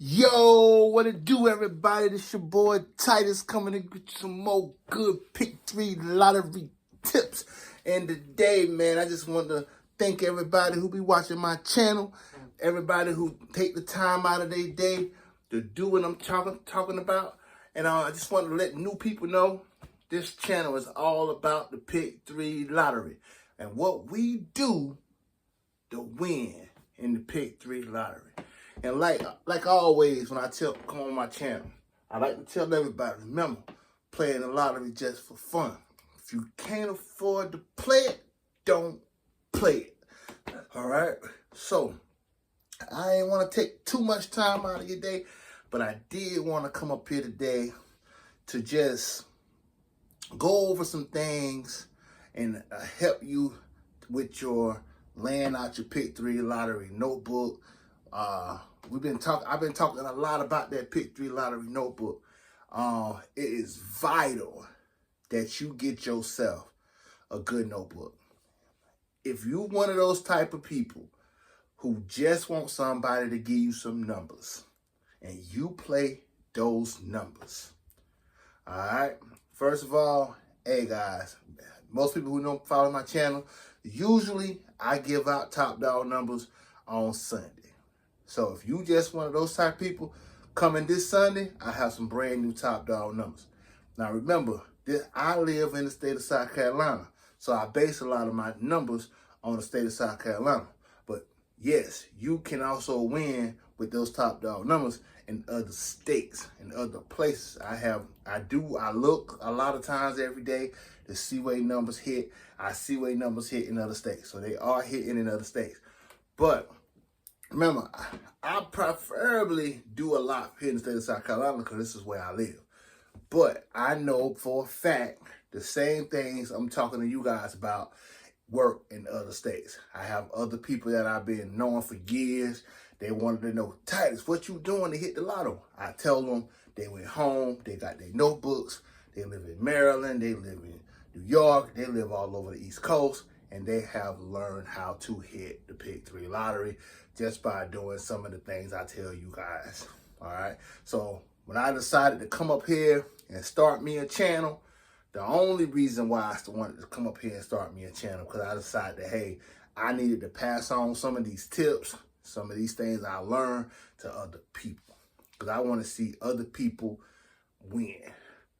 Yo, what it do, everybody? This your boy Titus coming to get you some more good Pick 3 lottery tips. And today, man, I just want to thank everybody who be watching my channel, everybody who take the time out of their day to do what I'm talking about. And I just want to let new people know this channel is all about the Pick 3 lottery and what we do to win in the Pick 3 lottery. And like always, when I come on my channel, I like to tell everybody, remember, playing the lottery just for fun. If you can't afford to play it, don't play it. All right? So, I ain't want to take too much time out of your day, but I did want to come up here today to just go over some things and help you with your laying out your Pick 3 lottery notebook. I've been talking a lot about that Pick 3 lottery notebook. It is vital that you get yourself a good notebook. If you one of those type of people who just want somebody to give you some numbers and you play those numbers, all right? First of all, hey guys, most people who don't follow my channel, usually I give out top dog numbers on Sunday. So if you just one of those type of people, coming this Sunday, I have some brand new top dog numbers. Now remember, I live in the state of South Carolina, so I base a lot of my numbers on the state of South Carolina. But yes, you can also win with those top dog numbers in other states and other places. I look a lot of times every day to see where numbers hit. I see where numbers hit in other states. So they are hitting in other states. But remember, I preferably do a lot here in the state of South Carolina because this is where I live. But I know for a fact the same things I'm talking to you guys about work in other states. I have other people that I've been knowing for years. They wanted to know, Titus, what you doing to hit the lotto? I tell them they went home, they got their notebooks, they live in Maryland, they live in New York, they live all over the East Coast, and they have learned how to hit the Pick 3 lottery just by doing some of the things I tell you guys, all right? So when I decided to come up here and start me a channel, the only reason why I wanted to come up here and start me a channel, because I decided that, hey, I needed to pass on some of these tips, some of these things I learned to other people, because I want to see other people win.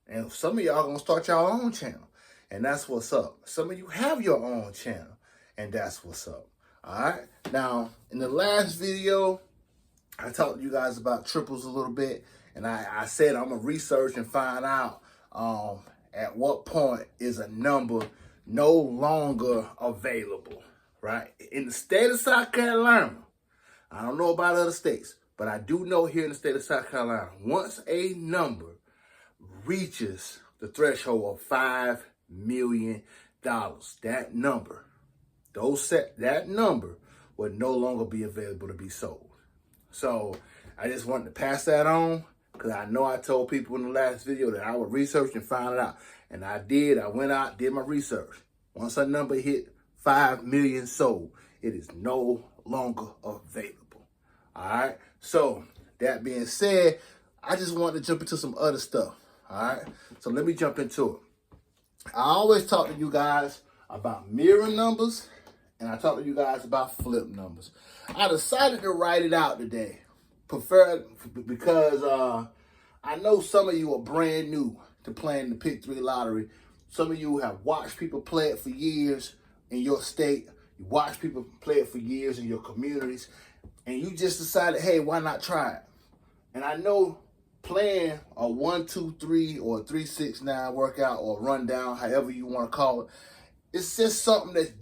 And some of y'all going to start your own channel, and that's what's up. Some of you have your own channel, and that's what's up. All right. Now, in the last video, I talked to you guys about triples a little bit, and I said I'm going to research and find out at what point is a number no longer available, right? In the state of South Carolina, I don't know about other states, but I do know here in the state of South Carolina, once a number reaches the threshold of $5 million, that number would no longer be available to be sold. So I just wanted to pass that on because I know I told people in the last video that I would research and find it out. And I did. I went out, did my research. Once a number hit 5 million sold, it is no longer available. All right. So that being said, I just wanted to jump into some other stuff. All right. So let me jump into it. I always talk to you guys about mirror numbers, and I talk to you guys about flip numbers. I decided to write it out today, because I know some of you are brand new to playing the Pick 3 lottery. Some of you have watched people play it for years in your state. You watch people play it for years in your communities, and you just decided, hey, why not try it? And I know playing a 1, 2, 3 or 3, 6, 9 workout or rundown, however you want to call it, it's just something that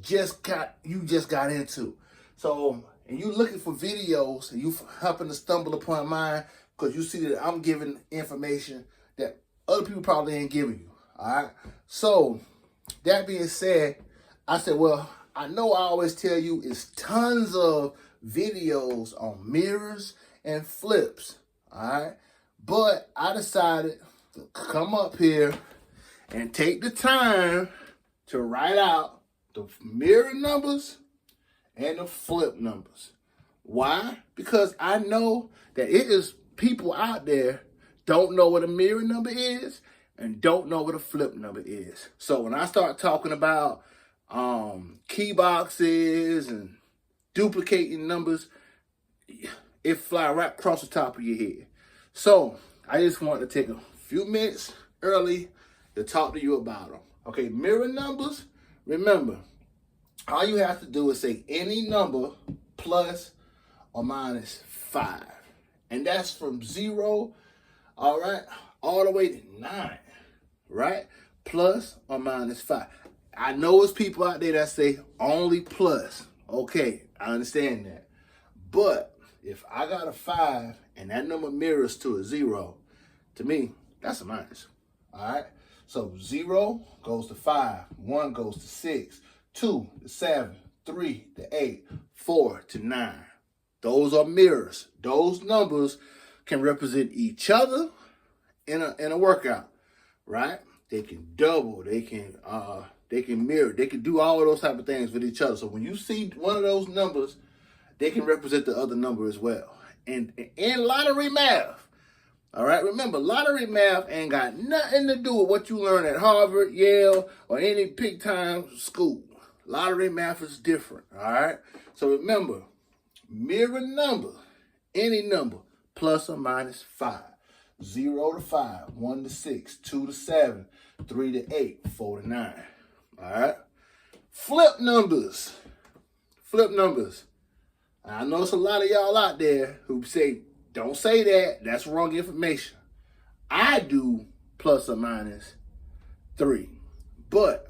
you just got into. So, and you looking for videos, and you happen to stumble upon mine because you see that I'm giving information that other people probably ain't giving you. All right. So, that being said, I said, well, I know I always tell you it's tons of videos on mirrors and flips. All right. But I decided to come up here and take the time to write out the mirror numbers and the flip numbers. Why? Because I know that it is people out there don't know what a mirror number is and don't know what a flip number is. So when I start talking about key boxes and duplicating numbers, it fly right across the top of your head. So I just wanted to take a few minutes early to talk to you about them. Okay, mirror numbers, remember, all you have to do is say any number plus or minus 5. And that's from 0, all right, all the way to 9, right? Plus or minus 5. I know there's people out there that say only plus. Okay, I understand that. But if I got a 5 and that number mirrors to a 0, to me, that's a minus, all right? So 0 goes to 5, 1 goes to 6, 2 to 7, 3 to 8, 4 to 9. Those are mirrors. Those numbers can represent each other in a workout, right? They can double, they can mirror, they can do all of those type of things with each other. So when you see one of those numbers, they can represent the other number as well. And in lottery math, all right, remember, lottery math ain't got nothing to do with what you learn at Harvard, Yale, or any big time school. Lottery math is different, all right? So remember, mirror number, any number, plus or minus 5. 0 to 5, 1 to 6, 2 to 7, 3 to 8, 4 to 9. All right? Flip numbers. Flip numbers. I know it's a lot of y'all out there who say, don't say that. That's wrong information. I do plus or minus 3. But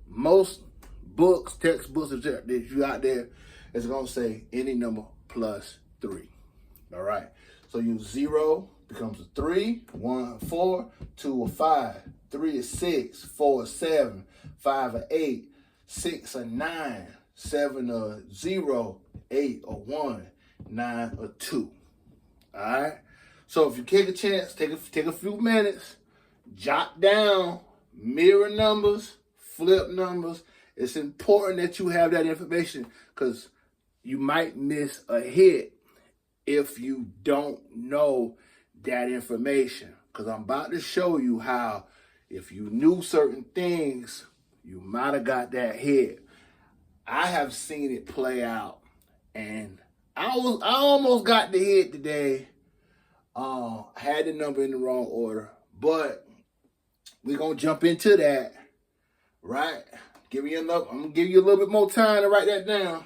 most books, textbooks that you out there is going to say any number plus 3. All right? So you 0 becomes a 3, 1 a 4, 2 a 5, 3 a 6, 4 a 7, 5 a 8, 6 a 9, 7 a 0, 8 a 1, 9 a 2. All right? So if you take a chance, take a few minutes, jot down mirror numbers, flip numbers. It's important that you have that information because you might miss a hit if you don't know that information. Because I'm about to show you how if you knew certain things, you might have got that hit. I have seen it play out, and I almost got the hit today. Had the number in the wrong order, but we're gonna jump into that, right? I'm gonna give you a little bit more time to write that down.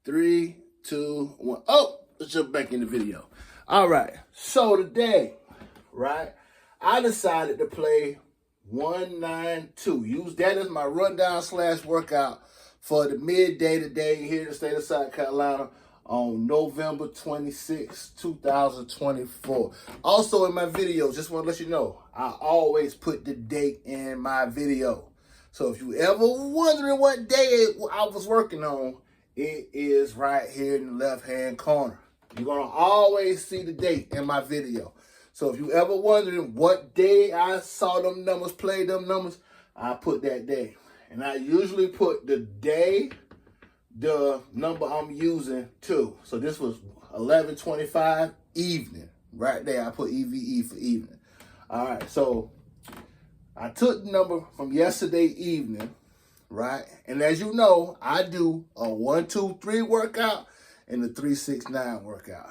3, 2, 1. Oh, let's jump back in the video. All right, so today, right, I decided to play 192. Use that as my rundown / workout for the midday today here in the state of South Carolina on November 26, 2024. Also in my videos, just want to let you know, I always put the date in my video. So if you ever wondering what day I was working on, it is right here in the left-hand corner. You're going to always see the date in my video. So if you ever wondering what day I saw them numbers, played them numbers, I put that day. And I usually put the day, the number I'm using too. So this was 11:25 evening. Right there, I put EVE for evening. All right, so I took the number from yesterday evening, right? And as you know, I do a 1, 2, 3 workout and a 3, 6, 9 workout.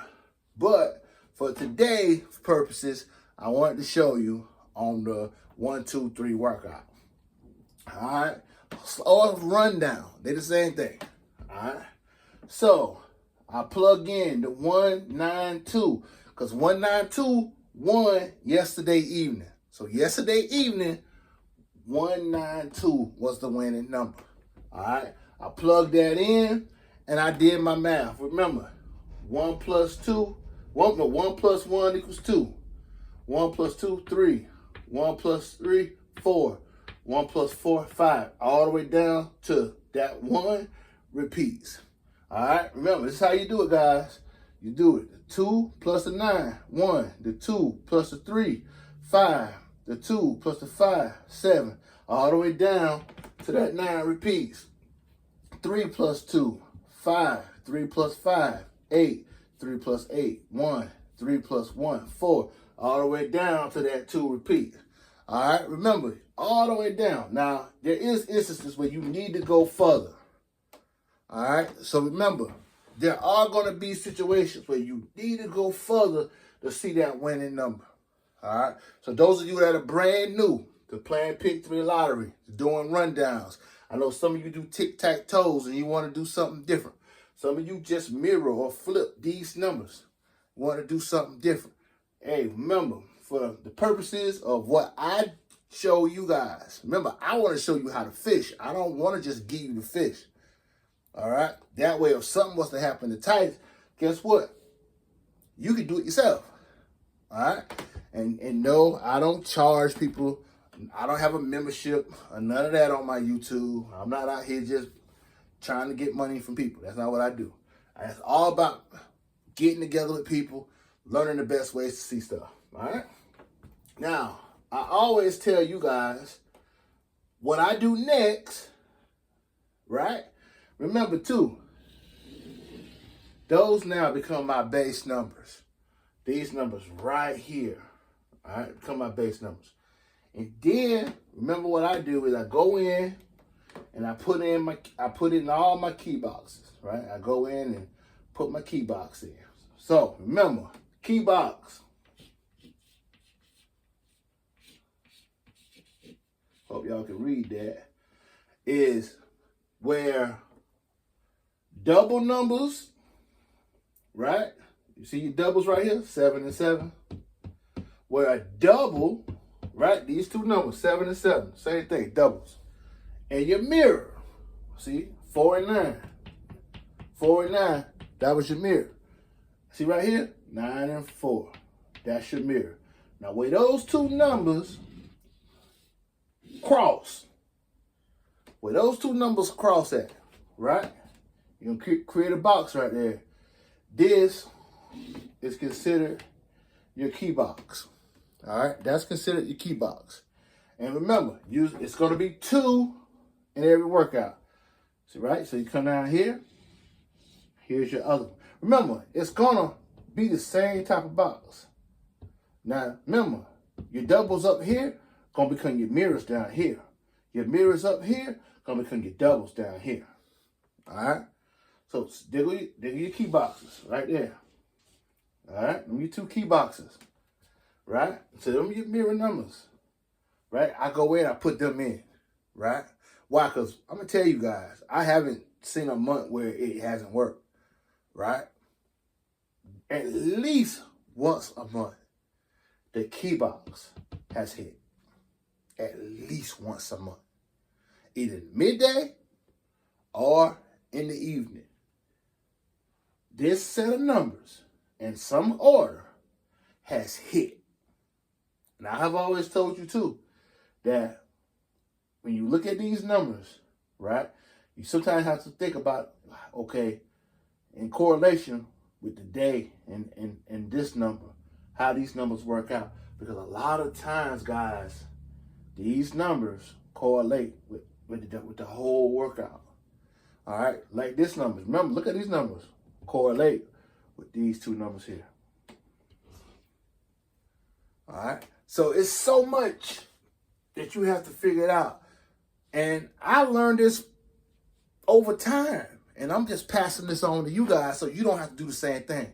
But for today's purposes, I wanted to show you on the 1, 2, 3 workout. All right, or rundown, they the same thing. All right, so I plug in the 192 because 192 won yesterday evening. So yesterday evening, 192 was the winning number. All right, I plugged that in and I did my math. Remember, 1 plus 2, 1 plus 1 equals 2. 1 plus 2, 3. 1 plus 3, 4. 1 plus 4, 5. All the way down to that 1 repeats. All right, remember, this is how you do it, guys. You do it. The 2 plus the 9, 1. The 2 plus the 3, 5. The 2 plus the 5, 7. All the way down to that 9 repeats. 3 plus 2, 5. 3 plus 5, 8. 3 plus 8, 1. 3 plus 1, 4. All the way down to that 2 repeat. All right, remember, all the way down. Now, there is instances where you need to go further. All right, so remember, there are going to be situations where you need to go further to see that winning number. All right, so those of you that are brand new to playing Pick 3 Lottery, doing rundowns, I know some of you do tic-tac-toes and you want to do something different. Some of you just mirror or flip these numbers. You want to do something different. Hey, remember, for the purposes of what I show you guys, remember, I want to show you how to fish. I don't want to just give you the fish. All right? That way, if something was to happen to Titus, guess what? You can do it yourself. All right? And no, I don't charge people. I don't have a membership or none of that on my YouTube. I'm not out here just trying to get money from people. That's not what I do. It's all about getting together with people, learning the best ways to see stuff. All right? Now, I always tell you guys what I do next, right? Remember, too, those now become my base numbers. These numbers right here, all right, become my base numbers. And then, remember what I do is I go in and I put in all my key boxes, right? I go in and put my key box in. So, remember, key box. Hope y'all can read that. Is where double numbers, right? You see your doubles right here, 7 and 7. Where a double, right? These two numbers, 7 and 7, same thing, doubles. And your mirror, see, 4 and 9. 4 and 9, that was your mirror. See right here, 9 and 4, that's your mirror. Now where those two numbers cross, where those two numbers cross at, right? You're going to create a box right there. This is considered your key box. All right, that's considered your key box. And remember, it's going to be 2 in every workout. See, right? So you come down here. Here's your other one. Remember, it's going to be the same type of box. Now, remember, your doubles up here going to become your mirrors down here. Your mirrors up here going to become your doubles down here. All right? So there go your key boxes right there. All right? Them your 2 key boxes. Right? So them your mirror numbers. Right? I go in, I put them in. Right? Why? Because I'm going to tell you guys, I haven't seen a month where it hasn't worked. Right? At least once a month, the key box has hit. At least once a month. Either midday or in the evening. This set of numbers in some order has hit. Now, I have always told you, too, that when you look at these numbers, right, you sometimes have to think about, okay, in correlation with the day and this number, how these numbers work out. Because a lot of times, guys, these numbers correlate with the whole workout. All right, like this numbers. Remember, look at these numbers. Correlate with these 2 numbers here. All right, so it's so much that you have to figure it out. And I learned this over time. And I'm just passing this on to you guys so you don't have to do the same thing.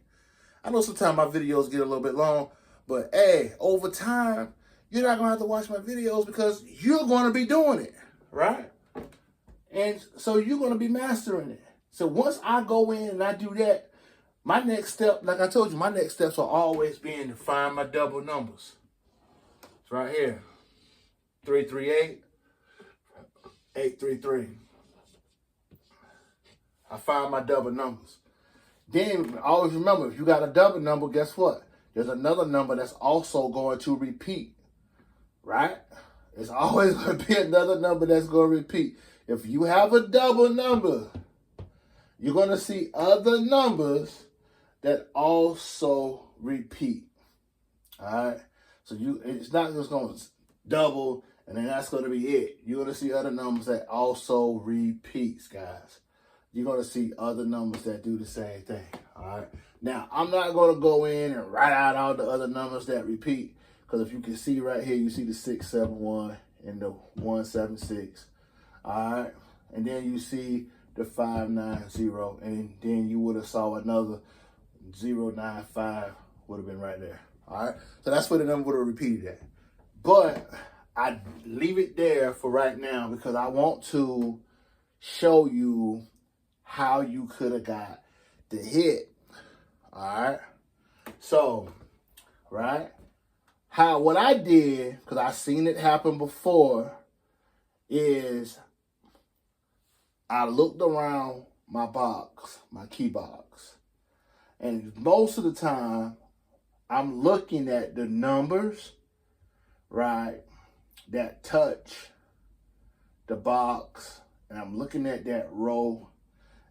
I know sometimes my videos get a little bit long, but hey, over time, you're not going to have to watch my videos because you're going to be doing it, right? And so you're going to be mastering it. So once I go in and I do that, my next step, like I told you, my next steps are always being to find my double numbers. It's right here. 338, 833. I find my double numbers. Then always remember, if you got a double number, guess what? There's another number that's also going to repeat, right? It's always going to be another number that's going to repeat. If you have a double number, you're going to see other numbers that also repeat. All right? So it's not just going to double and then that's going to be it. You're going to see other numbers that also repeats, guys. You're going to see other numbers that do the same thing. All right? Now, I'm not going to go in and write out all the other numbers that repeat, because if you can see right here, you see the 671 and the 176. All right. And then you see the 590, and then you would have saw another 095 would have been right there. All right. So that's where the number would have repeated at. But I leave it there for right now because I want to show you how you could have got the hit. All right. So, right. What I did, because I seen it happen before, is I looked around my box, my key box. And most of the time, I'm looking at the numbers, right, that touch the box. And I'm looking at that row.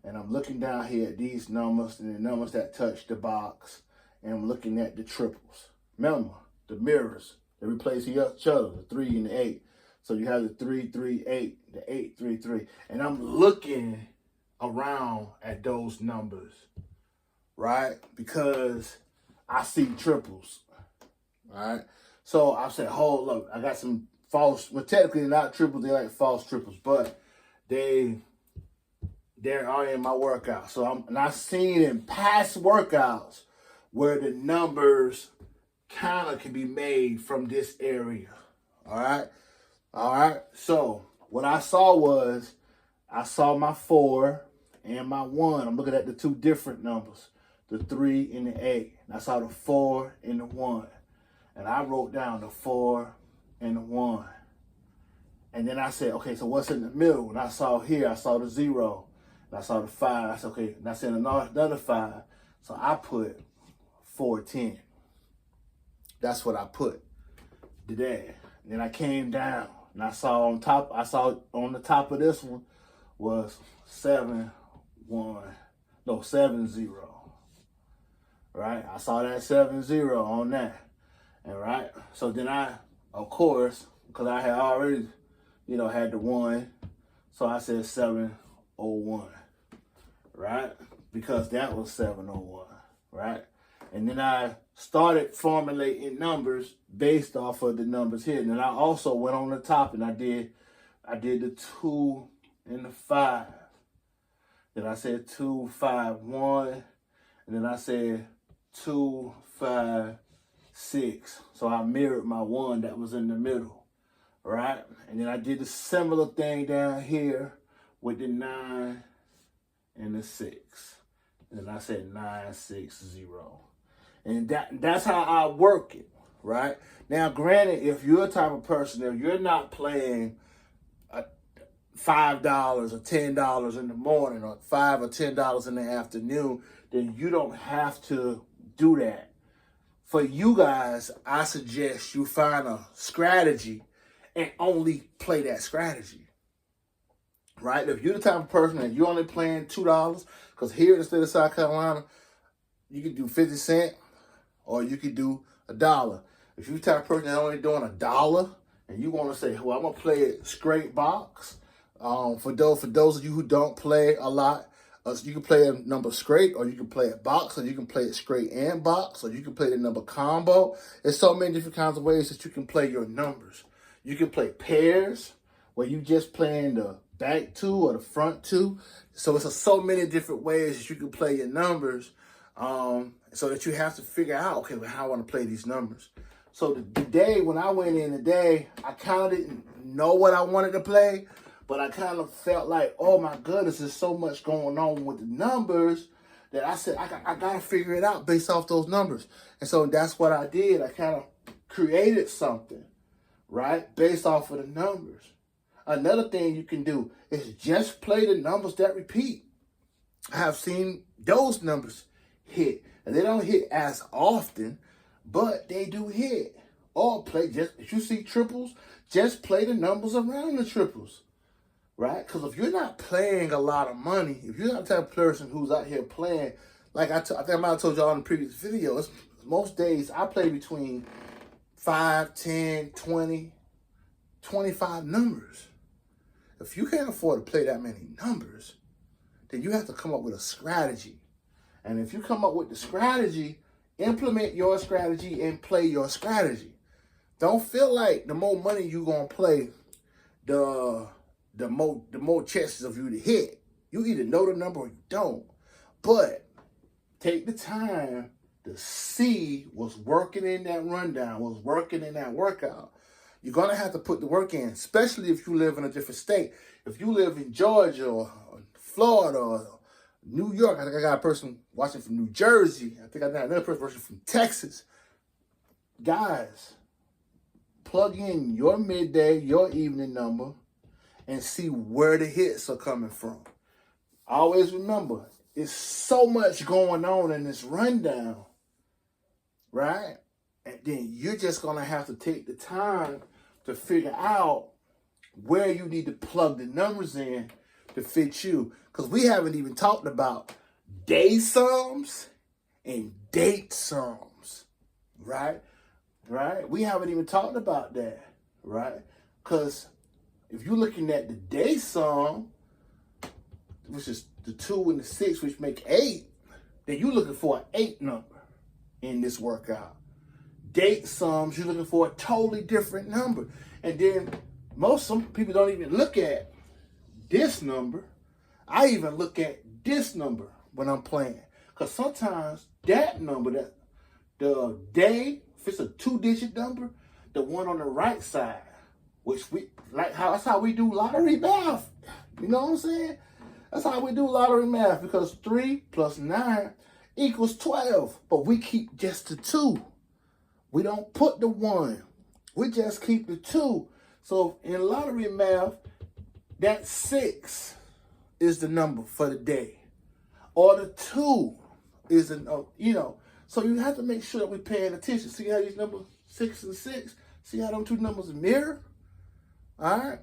And I'm looking down here at these numbers and the numbers that touch the box. And I'm looking at the triples. Remember, the mirrors, they replace each other, the 3 and the 8. So you have the 3, 3, 8, the 8, 3, 3. And I'm looking around at those numbers, right? Because I see triples, right? So I said, hold up, I got some false, well, technically they're not triples, they're like false triples, but they are in my workout. So I've seen in past workouts where the numbers kind of can be made from this area. All right. All right. So what I saw was I saw my 4 and my 1. I'm looking at the two different numbers, the 3 and the 8. And I saw the 4 and the 1. And I wrote down the 4 and the 1. And then I said, okay, so what's in the middle? And I saw here, I saw the 0. And I saw the 5. I said, okay, and I said another 5. So I put 410. That's what I put today. And then I came down and I saw on the top of this one was 70. Right? I saw that 70 on that. And right? So then I, of course, because I had already, had the 1. So I said 701. Right? Because that was 701. Right? And then I started formulating numbers based off of the numbers here. And then I also went on the top and I did the 2 and the 5. Then I said 2, 5, 1. And then I said 2, 5, 6. So I mirrored my 1 that was in the middle. Right? And then I did the similar thing down here with the 9 and the 6. And then I said 960. And that's how I work it, right? Now, granted, if you're a type of person, if you're not playing $5 or $10 in the morning or $5 or $10 in the afternoon, then you don't have to do that. For you guys, I suggest you find a strategy and only play that strategy, right? If you're the type of person that you're only playing $2, because here in the state of South Carolina, you can do 50 cents, or you could do $1. If you're the type of person that's only doing $1 and you want to say, well, I'm going to play it straight box. For those of you who don't play a lot, you can play a number straight, or you can play it box, or you can play it straight and box, or you can play the number combo. There's so many different kinds of ways that you can play your numbers. You can play pairs, where you just playing the back 2 or the front 2. So it's so many different ways that you can play your numbers. So that you have to figure out, okay, well, how I want to play these numbers. So the day when I went in today, I kind of didn't know what I wanted to play, but I kind of felt like, oh my goodness, there's so much going on with the numbers that I said, I got to figure it out based off those numbers. And so that's what I did. I kind of created something, right, based off of the numbers. Another thing you can do is just play the numbers that repeat. I have seen those numbers hit. And they don't hit as often, but they do hit. Or play just, if you see triples, just play the numbers around the triples, right? Because if you're not playing a lot of money, if you're not the type of person who's out here playing, like I think I might have told y'all in the previous video, most days I play between 5, 10, 20, 25 numbers. If you can't afford to play that many numbers, then you have to come up with a strategy. And if you come up with the strategy, implement your strategy and play your strategy. Don't feel like the more money you gonna play, the more chances of you to hit. You either know the number or you don't. But take the time to see what's working in that rundown, what's working in that workout. You're going to have to put the work in, especially if you live in a different state. If you live in Georgia or Florida or New York, I think I got a person watching from New Jersey. I think I got another person watching from Texas. Guys, plug in your midday, your evening number, and see where the hits are coming from. Always remember, it's so much going on in this rundown, right? And then you're just going to have to take the time to figure out where you need to plug the numbers in to fit you. Because we haven't even talked about day sums and date sums, right? Right? We haven't even talked about that, right? Because if you're looking at the day sum, which is the 2 and the 6, which make 8, then you're looking for an 8 number in this workout. Date sums, you're looking for a totally different number. And then some people don't even look at this number. I even look at this number when I'm playing. Because sometimes that number, that the day, if it's a 2-digit number, the one on the right side, which that's how we do lottery math. You know what I'm saying? That's how we do lottery math, because 3 plus 9 equals 12. But we keep just the 2. We don't put the 1. We just keep the 2. So in lottery math, that 6 is the number for the day. Or the 2 is so you have to make sure that we're paying attention. See how these numbers, 6 and 6, see how them two numbers mirror? All right?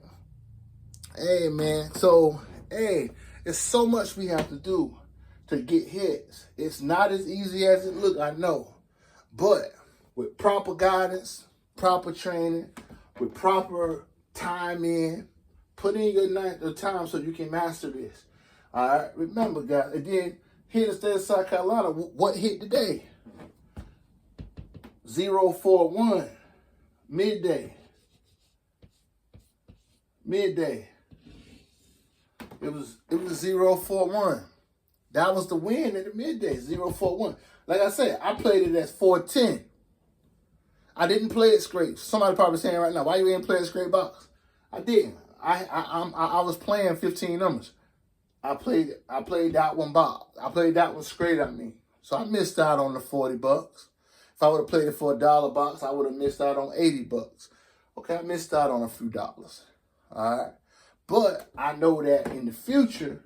Hey, man. So, it's so much we have to do to get hits. It's not as easy as it looks, I know. But with proper guidance, proper training, with proper time in, put in your time so you can master this. All right? Remember, guys, again, here in the state of South Carolina, what hit today? 041, midday. Midday. It was 041. That was the win at the midday, 041. Like I said, I played it as 410. I didn't play it straight. Somebody probably saying right now, why you ain't playing straight box? I didn't. I was playing 15 numbers. I played that one box. I played that one straight, I mean. So I missed out on the $40. If I would have played it for $1 box, I would have missed out on $80. Okay, I missed out on a few dollars. All right. But I know that in the future,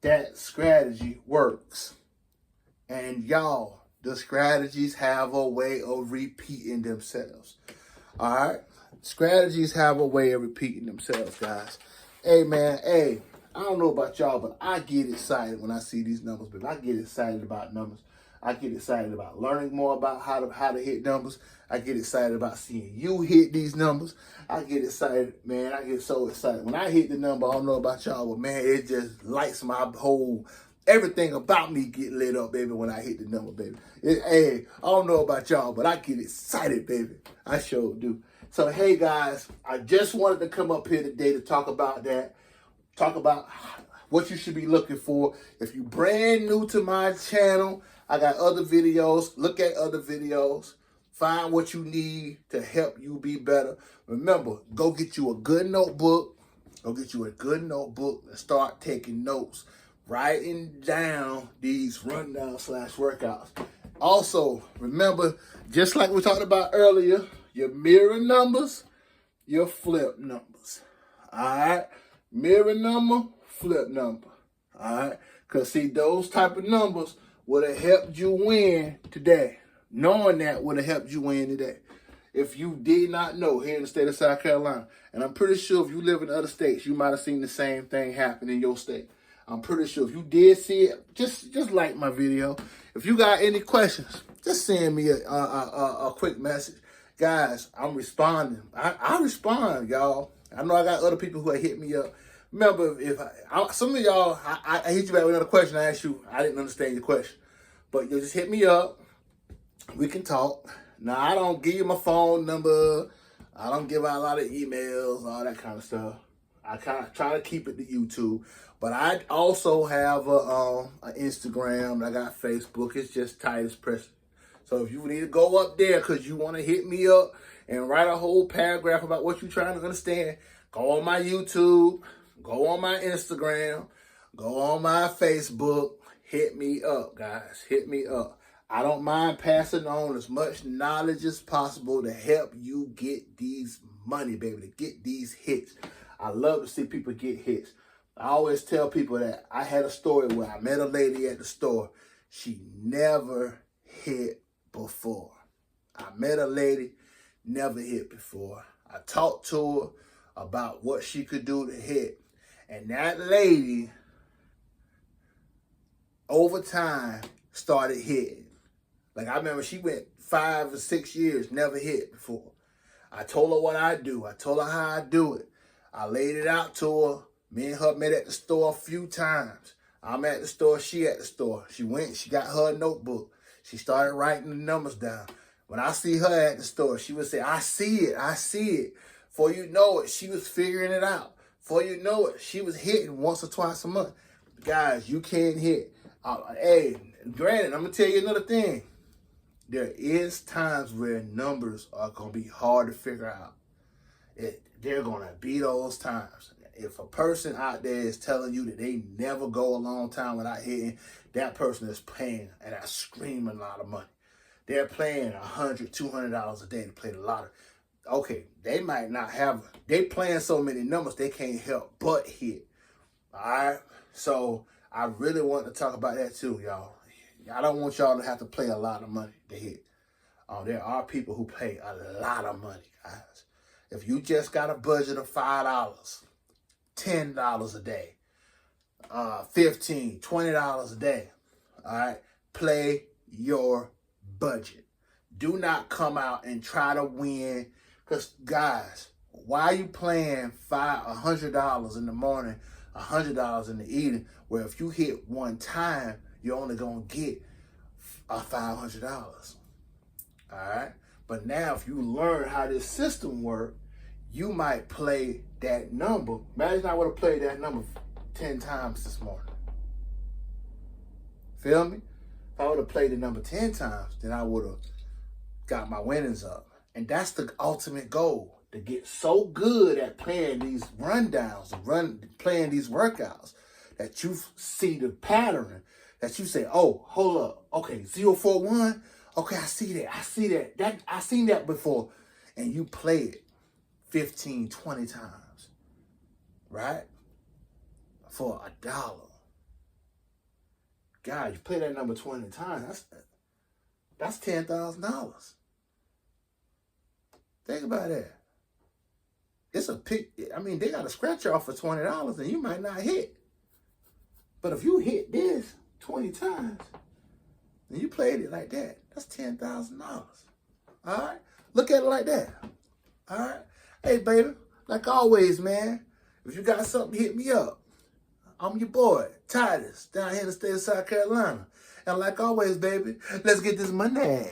that strategy works. And y'all, the strategies have a way of repeating themselves. All right? Strategies have a way of repeating themselves, guys. Hey, man, I don't know about y'all, but I get excited when I see these numbers. But I get excited about numbers. I get excited about learning more about how to hit numbers. I get excited about seeing you hit these numbers. I get excited, man. I get so excited. When I hit the number, I don't know about y'all, but man, it just lights my whole, everything about me get lit up, baby, when I hit the number, baby. I don't know about y'all, but I get excited, baby. I sure do. So, hey, guys, I just wanted to come up here today to talk about that. Talk about what you should be looking for. If you're brand new to my channel, I got other videos. Look at other videos. Find what you need to help you be better. Remember, go get you a good notebook. Go get you a good notebook and start taking notes. Writing down these rundown/workouts. Also, remember, just like we talked about earlier, your mirror numbers, your flip numbers. All right? Mirror number, flip number. All right? Because, see, those type of numbers would have helped you win today. Knowing that would have helped you win today. If you did not know, here in the state of South Carolina, and I'm pretty sure if you live in other states, you might have seen the same thing happen in your state. I'm pretty sure if you did see it, just like my video. If you got any questions, just send me a quick message. Guys, I'm responding. I respond, y'all. I know I got other people who have hit me up. Remember, if some of y'all, I hit you back with another question I asked you, I didn't understand your question. But you just hit me up. We can talk. Now, I don't give you my phone number. I don't give out a lot of emails, all that kind of stuff. I kind of try to keep it to YouTube. But I also have an Instagram. I got Facebook. It's just Titus Preston. So if you need to go up there because you want to hit me up and write a whole paragraph about what you're trying to understand, go on my YouTube, go on my Instagram, go on my Facebook. Hit me up, guys. Hit me up. I don't mind passing on as much knowledge as possible to help you get these money, baby, to get these hits. I love to see people get hits. I always tell people that I had a story where I met a lady at the store. She never hit before. I met a lady, never hit before. I talked to her about what she could do to hit. And that lady, over time, started hitting. Like, I remember she went 5 or 6 years, never hit before. I told her what I do. I told her how I do it. I laid it out to her. Me and her met at the store a few times. I'm at the store, she at the store. She went, she got her notebook. She started writing the numbers down. When I see her at the store, she would say, I see it, I see it. Before you know it, she was figuring it out. Before you know it, she was hitting once or twice a month. Guys, you can't hit. Hey, granted, I'm going to tell you another thing. There is times where numbers are going to be hard to figure out. They're going to be those times. If a person out there is telling you that they never go a long time without hitting, that person is paying and a screaming lot of money. They're playing $100, $200 a day to play the lottery. Okay, they might not have, they playing so many numbers they can't help but hit. All right? So I really want to talk about that too, y'all. I don't want y'all to have to play a lot of money to hit. There are people who pay a lot of money, guys. If you just got a budget of $5, $10 a day, $15, $20 a day, all right, play your budget. Do not come out and try to win. Because, guys, why are you playing $100 in the morning, $100 in the evening, where if you hit one time, you're only going to get $500. All right? But now if you learn how this system works, you might play that number. Imagine I would have played that number 10 times this morning. Feel me? If I would have played the number 10 times, then I would have got my winnings up. And that's the ultimate goal, to get so good at playing these rundowns, playing these workouts, that you see the pattern, that you say, oh, hold up. Okay, 041. Okay, I see that. I see that. I seen that before. And you play it 15, 20 times, right? For $1. God, you play that number 20 times, that's $10,000. Think about that. It's a pick. I mean, they got to scratch you off for $20 and you might not hit. But if you hit this 20 times and you played it like that, that's $10,000. All right? Look at it like that. All right? Hey, baby, like always, man, if you got something, hit me up. I'm your boy, Titus, down here in the state of South Carolina. And like always, baby, let's get this money.